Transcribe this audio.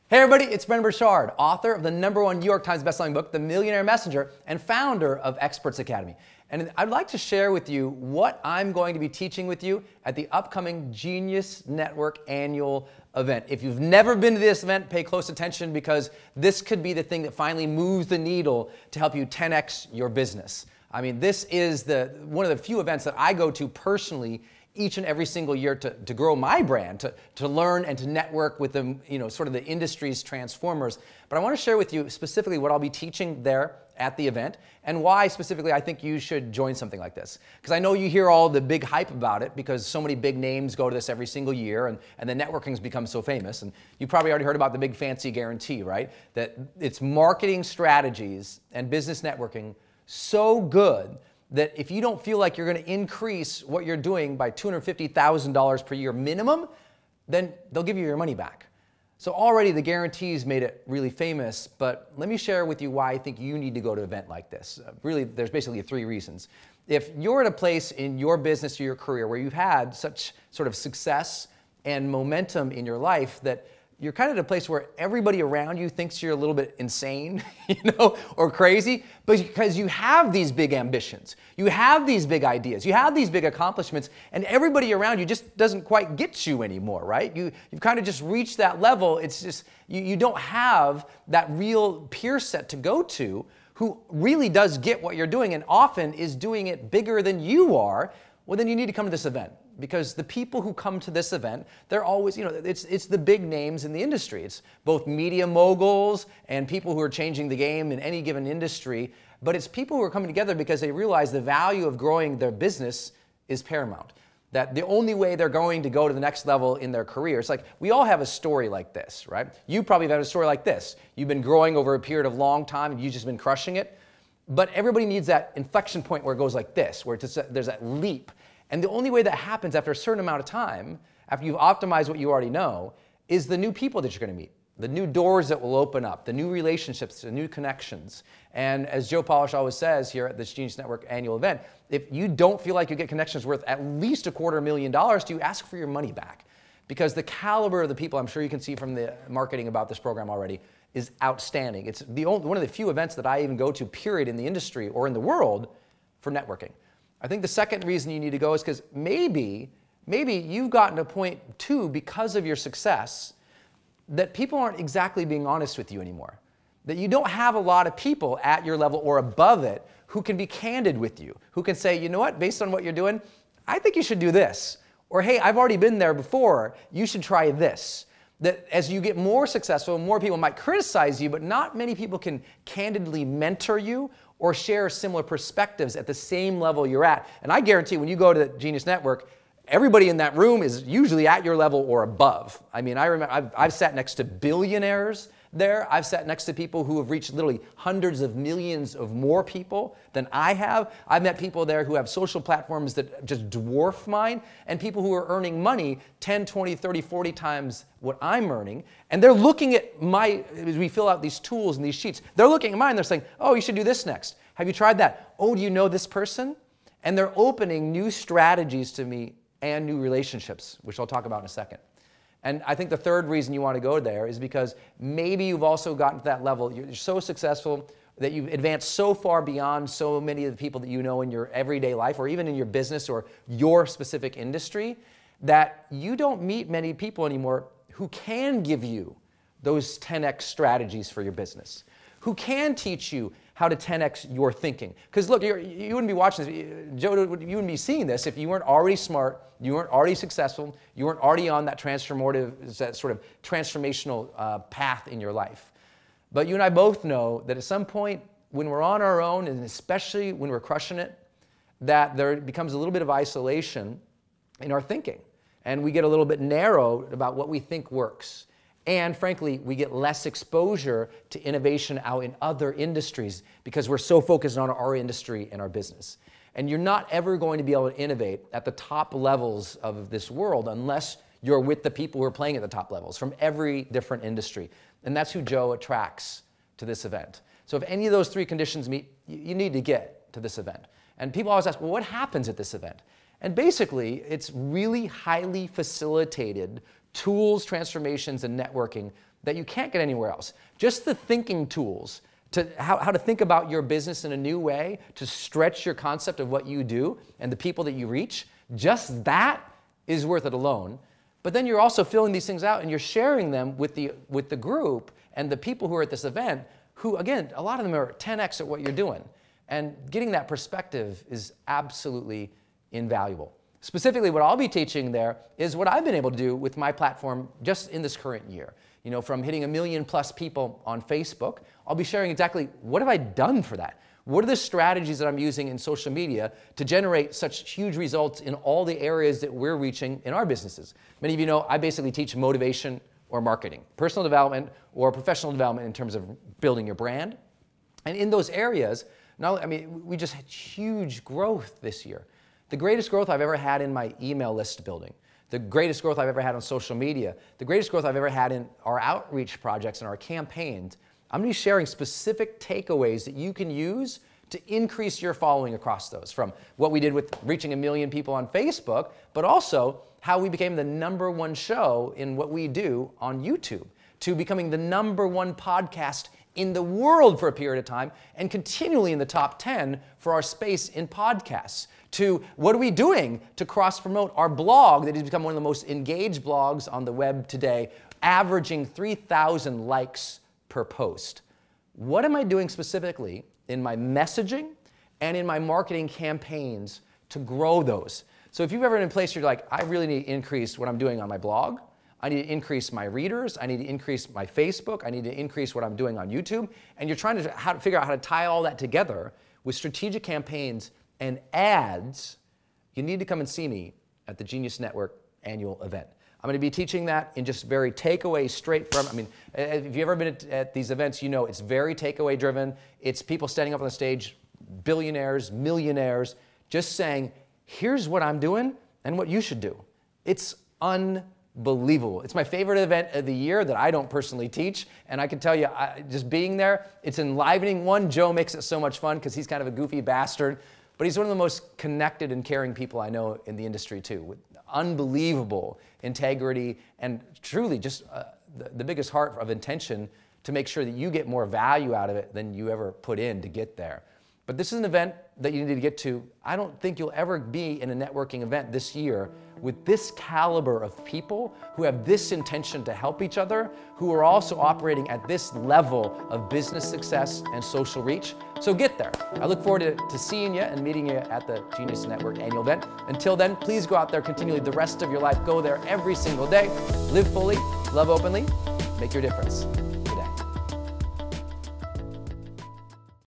Hey everybody, it's Brendon Burchard, author of the #1 New York Times bestselling book, The Millionaire Messenger, and founder of Experts Academy. And I'd like to share with you what I'm going to be teaching with you at the upcoming Genius Network annual event. If you've never been to this event, pay close attention because this could be the thing that finally moves the needle to help you 10x your business. I mean, this is one of the few events that I go to personally each and every single year to grow my brand, to learn and to network with the, sort of the industry's transformers. But I want to share with you specifically what I'll be teaching there at the event and why specifically I think you should join something like this. Because I know you hear all the big hype about it because so many big names go to this every single year and the networking's become so famous. And you probably already heard about the big fancy guarantee, right? That it's marketing strategies and business networking so good that if you don't feel like you're going to increase what you're doing by $250,000 per year minimum, then they'll give you your money back. So already the guarantees made it really famous, but let me share with you why I think you need to go to an event like this. Really, there's basically 3 reasons. If you're at a place in your business or your career where you've had such sort of success and momentum in your life that you're kind of at a place where everybody around you thinks you're a little bit insane, or crazy, but because you have these big ambitions, you have these big ideas, you have these big accomplishments, and everybody around you just doesn't quite get you anymore, right? You've kind of just reached that level. It's just, you don't have that real peer set to go to who really does get what you're doing and often is doing it bigger than you are. Well, then you need to come to this event. Because the people who come to this event, they're always, it's the big names in the industry. It's both media moguls and people who are changing the game in any given industry. But it's people who are coming together because they realize the value of growing their business is paramount. That the only way they're going to go to the next level in their career, it's like we all have a story like this, right? You probably have had a story like this. You've been growing over a period of long time and you've just been crushing it. But everybody needs that inflection point where it goes like this, where there's that leap. And the only way that happens after a certain amount of time, after you've optimized what you already know, is the new people that you're going to meet, the new doors that will open up, the new relationships, the new connections. And as Joe Polish always says here at this Genius Network annual event, if you don't feel like you get connections worth at least $250,000, do you ask for your money back? Because the caliber of the people, I'm sure you can see from the marketing about this program already, is outstanding. It's one of the few events that I even go to, period, in the industry or in the world for networking. I think the second reason you need to go is because maybe you've gotten to a point too, because of your success, that people aren't exactly being honest with you anymore. That you don't have a lot of people at your level or above it who can be candid with you, who can say, you know what, based on what you're doing, I think you should do this. Or hey, I've already been there before, you should try this. That as you get more successful, more people might criticize you, but not many people can candidly mentor you or share similar perspectives at the same level you're at. And I guarantee when you go to the Genius Network, everybody in that room is usually at your level or above. I mean, I remember I've sat next to billionaires there. I've sat next to people who have reached literally hundreds of millions of more people than I have. I've met people there who have social platforms that just dwarf mine, and people who are earning money 10, 20, 30, 40 times what I'm earning. And they're looking at as we fill out these tools and these sheets, they're looking at mine, they're saying, oh, you should do this next. Have you tried that? Oh, do you know this person? And they're opening new strategies to me and new relationships, which I'll talk about in a second. And I think the third reason you want to go there is because maybe you've also gotten to that level. You're so successful that you've advanced so far beyond so many of the people that you know in your everyday life or even in your business or your specific industry that you don't meet many people anymore who can give you those 10x strategies for your business, who can teach you how to 10x your thinking. Because look, you wouldn't be watching this, Joe, you wouldn't be seeing this if you weren't already smart, you weren't already successful, you weren't already on that that sort of transformational path in your life. But you and I both know that at some point when we're on our own, and especially when we're crushing it, that there becomes a little bit of isolation in our thinking. And we get a little bit narrow about what we think works. And frankly, we get less exposure to innovation out in other industries because we're so focused on our industry and our business. And you're not ever going to be able to innovate at the top levels of this world unless you're with the people who are playing at the top levels from every different industry. And that's who Joe attracts to this event. So if any of those 3 conditions meet, you need to get to this event. And people always ask, well, what happens at this event? And basically, it's really highly facilitated tools, transformations, and networking that you can't get anywhere else. Just the thinking tools to how to think about your business in a new way, to stretch your concept of what you do and the people that you reach, just that is worth it alone. But then you're also filling these things out and you're sharing them with the group and the people who are at this event who, again, a lot of them are 10x at what you're doing. And getting that perspective is absolutely invaluable. Specifically, what I'll be teaching there is what I've been able to do with my platform just in this current year. You know, from hitting 1 million+ people on Facebook, I'll be sharing exactly what have I done for that? What are the strategies that I'm using in social media to generate such huge results in all the areas that we're reaching in our businesses? Many of you know I basically teach motivation or marketing, personal development or professional development in terms of building your brand. And in those areas, we just had huge growth this year. The greatest growth I've ever had in my email list building, the greatest growth I've ever had on social media, the greatest growth I've ever had in our outreach projects and our campaigns. I'm going to be sharing specific takeaways that you can use to increase your following across those, from what we did with reaching 1 million people on Facebook, but also how we became the #1 show in what we do on YouTube, to becoming the #1 podcast in the world for a period of time and continually in the top 10 for our space in podcasts, to what are we doing to cross-promote our blog that has become one of the most engaged blogs on the web today, averaging 3,000 likes per post. What am I doing specifically in my messaging and in my marketing campaigns to grow those? So if you've ever been in a place where you're like, I really need to increase what I'm doing on my blog, I need to increase my readers, I need to increase my Facebook, I need to increase what I'm doing on YouTube, and you're trying to figure out how to tie all that together with strategic campaigns and ads, you need to come and see me at the Genius Network annual event. I'm going to be teaching that in just very takeaway, straight from, if you've ever been at these events, you know it's very takeaway driven. It's people standing up on the stage, billionaires, millionaires, just saying, here's what I'm doing and what you should do. It's unbelievable. It's my favorite event of the year that I don't personally teach, and I can tell you, just being there, it's enlivening. One, Joe makes it so much fun because he's kind of a goofy bastard, but he's one of the most connected and caring people I know in the industry too, with unbelievable integrity and truly just the biggest heart of intention to make sure that you get more value out of it than you ever put in to get there. But this is an event that you need to get to. I don't think you'll ever be in a networking event this year with this caliber of people who have this intention to help each other, who are also operating at this level of business success and social reach. So get there. I look forward to seeing you and meeting you at the Genius Network annual event. Until then, please go out there continually the rest of your life. Go there every single day. Live fully, love openly, make your difference.